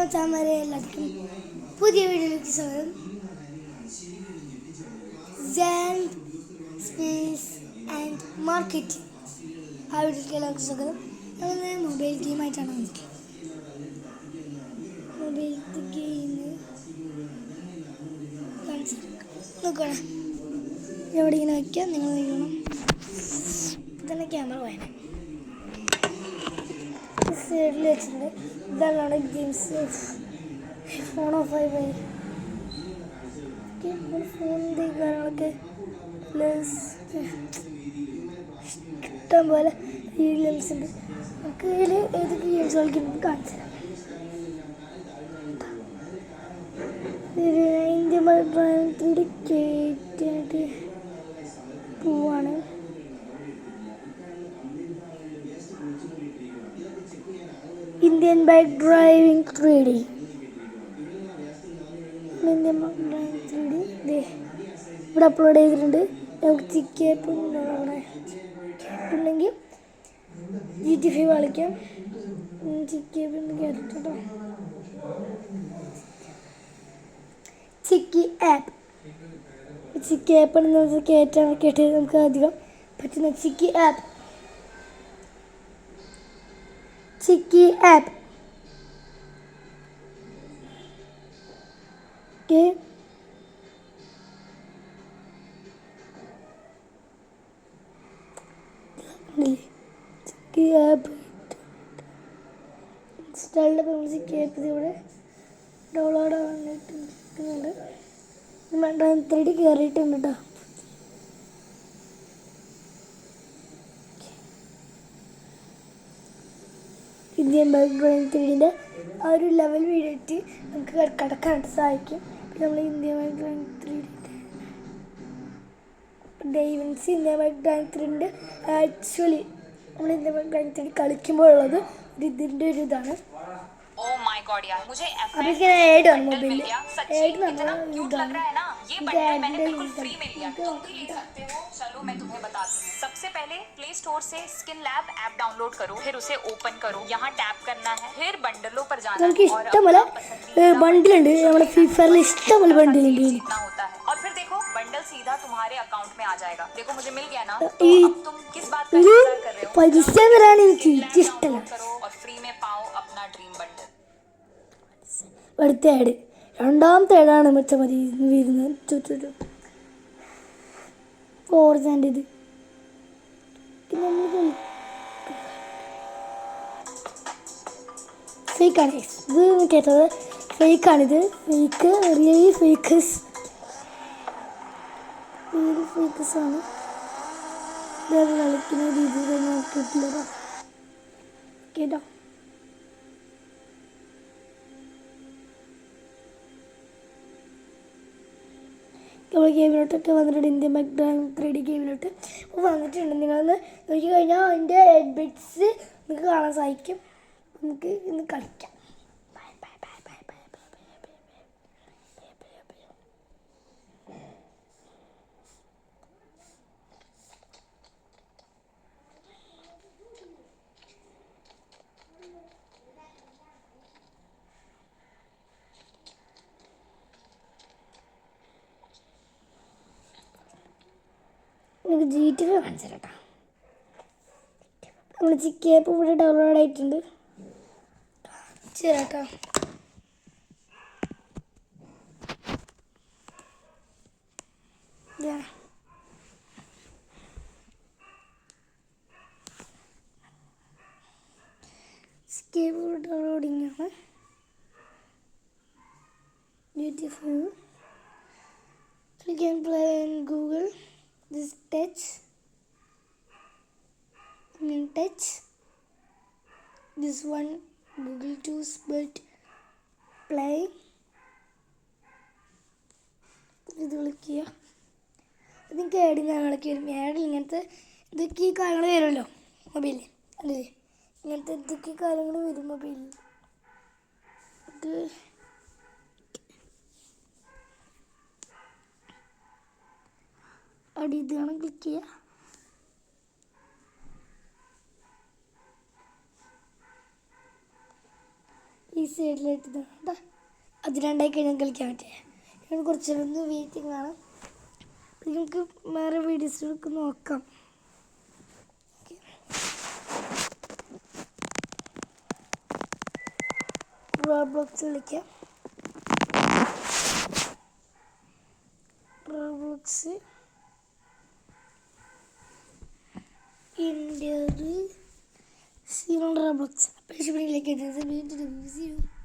മച്ചാന്മാരെ എല്ലാവർക്കും പുതിയ വീഡിയോയിലേക്ക് സ്വാഗതം. സാൻഡ് സ്പേസ് ആൻഡ് മാർക്കറ്റ് ആ വീഡിയോയിലേക്ക് എല്ലാവർക്കും സ്വാഗതം. നമ്മൾ മൊബൈൽ ഗെയിമായിട്ടാണ് വന്നിട്ടുള്ളത്. മൊബൈൽ ഗെയിം നോക്കണം, എവിടെ ഇങ്ങനെ വയ്ക്കാം. നിങ്ങൾ നോക്കണം, ഇതന്നെ ക്യാമറ വേണം സൈഡിൽ വെച്ചിട്ടുണ്ട്. ഇതാണ് ഗെയിംസ്. ഫോൺ ഓഫായി പോയി. ഫോണിൻ്റെ കാര്യങ്ങളൊക്കെ പ്ലസ് ഇഷ്ടം പോലെ ഗെയിംസ് ഉണ്ട്. നമുക്ക് ഇതിൽ ഏതൊക്കെ ഗെയിംസ് കളിക്കുന്നത് കാണിച്ചു തരാം. ഇന്ത്യ കേറ്റായിട്ട് പോവാണ്. Indian bike driving 3D. Indian bike driving 3D ഇവിടെ അപ്ലോഡ് ചെയ്തിട്ടുണ്ട്. നമുക്ക് ചിക്കേപ്പ് അവിടെ ഉണ്ടെങ്കിൽ GTA 5 കളിക്കാം. ചിക്കേപ്പ് കേട്ടിട്ടോ. ചിക്കി ആപ്പ് നമുക്ക് കയറ്റാൻ കേട്ട് നമുക്ക് അധികം പറ്റുന്ന ചിക്കി ആപ്പ്. ഓക്കെ, ചിക്കി ആപ്പ് ഇൻസ്റ്റാളിൽ ചിക്കി ആപ്പ് ഇവിടെ ഡൗൺലോഡ് ആവാനായിട്ട് നിൽക്കുന്നുണ്ട്. 3D കയറിയിട്ടുണ്ട് കേട്ടോ. ഇന്ത്യൻ ബൈക്ക് ഡ്രൈവിംഗ് 3Dൻ്റെ ആ ഒരു ലെവൽ വീഡിയോയിട്ട് നമുക്ക് കടക്കാനായിട്ട് സഹായിക്കും. പിന്നെ നമ്മൾ ഇന്ത്യൻ ബൈക്ക് ഡ്രൈവിംഗ് 3D ഡൈവൻസ് Indian bike driving 3D actually നമ്മൾ ഇന്ത്യൻ ബൈക്ക് ഡ്രൈവിംഗ് 3D കളിക്കുമ്പോഴുള്ളത് ഇതിൻ്റെ ഒരു ഇതാണ്. Oh my God यार, मुझे ऐड ऑन मोबाइल ऐड ना इतना क्यूट लग रहा है ना। ये बंडल मैंने बिल्कुल फ्री में लिया, तुम भी ले सकते हो। चलो मैं तुम्हें बताती हूँ। सबसे पहले प्ले स्टोर से स्किन लैब ऐप डाउनलोड करो, फिर उसे ओपन करो, यहाँ टैप करना है, फिर बंडलों पर जाना है और बंडल जीतना होता है। और फिर देखो बंडल सीधा तुम्हारे अकाउंट में आ जाएगा। देखो मुझे मिल गया ना, तो अब तुम किस बात का इंतजार कर रहे हो? करो और फ्री में पाओ अपना ड्रीम बंडल. അടുത്ത ആഡ്, രണ്ടാമത്തെ ആഡാണ് മെച്ചം മതി വരുന്നത്. ഫോർസാൻ്റെ ഇത് ഫേക്കാണ്. ഇത് കേട്ടത് ഫേക്കാണിത്. റിയലി ഫേക്കസ് ആണ്. ഇതത് കളിക്കുന്ന രീതിയിൽ നോക്കിയിട്ടില്ല കേട്ടോ. നമ്മൾ ഗെയിമിലോട്ടൊക്കെ വന്നിട്ടുണ്ട്. ഇന്ത്യൻ ബൈക്ക് ഡ്രൈവിംഗ് 3D ഗെയിമിലോട്ട് വന്നിട്ടുണ്ട്. നിങ്ങളൊന്ന് നോക്കി കഴിഞ്ഞാൽ അതിൻ്റെ എഡ്ബിറ്റ്സ് നിങ്ങൾക്ക് കാണാൻ സാധിക്കും. നമുക്ക് ഇന്ന് കളിക്കാം. നമുക്ക് GTA 5 കാണിച്ചു കേട്ടോ. നമ്മൾ ചിക്കി ആപ്പ് ഇവിടെ ഡൗൺലോഡ് ആയിട്ടുണ്ട്. ചേട്ടാ ചിക്കി ആപ്പ് ഡൗൺലോഡിങ് ആണ്. GTA 5 you can play in Google. This touch, this one Google tools but play. ഇത് വിളിക്കുക. നിങ്ങൾക്ക് ആഡിങ് കാര്യങ്ങളൊക്കെ വരും. ആഡിൽ ഇങ്ങനത്തെ ഇതൊക്കെ ഈ കാര്യങ്ങൾ വരുമല്ലോ മൊബൈലിൽ, അല്ലേ? ഇങ്ങനത്തെ ഇതൊക്കെ കാര്യങ്ങൾ വരും മൊബൈലിൽ. ഇത് അടി ഇത് വേണം ക്ലിക്ക് ചെയ്യുക. ഈ സൈഡിലായിട്ട് കേട്ടോ. അത് രണ്ടായി കഴിഞ്ഞാൽ കളിക്കാൻ പറ്റേ. ഞാൻ കുറച്ചൊന്ന് വെയിറ്റിംഗ് ആണ്. നമുക്ക് വേറെ വീഡിയോസിലൊക്കെ നോക്കാം. റോബ്ലോക്സ് കളിക്കാം. Roblox India zero Roblox. അപ്പോൾ വീഡിയോയിലേക്ക്